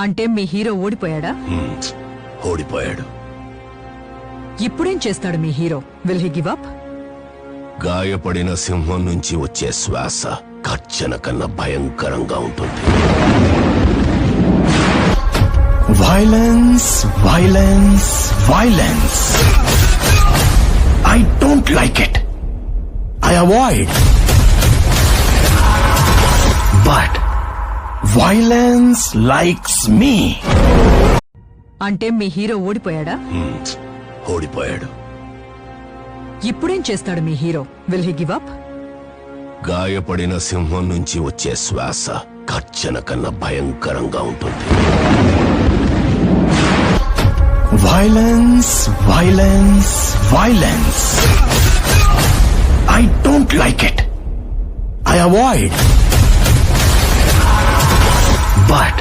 అంటే మీ హీరో ఓడిపోయాడా? ఓడిపోయాడు. ఇప్పుడేం చేస్తాడు మీ hero? Will he give up? గాయపడిన సింహం నుంచి వచ్చే శ్వాస గర్జన కన్నా భయంకరంగా ఉంటుంది. Violence, violence, violence. I don't like it. I avoid. But violence likes me. అంటే మీ హీరో ఓడిపోయాడా? ఓడిపోయాడు. ఇప్పుడేం చేస్తాడు మీ hero? Will he give up? గాయపడిన సింహం నుంచి వచ్చే శ్వాస గర్జన కన్నా భయంకరంగా ఉంటుంది. Violence, violence, violence. I don't like it. I avoid. But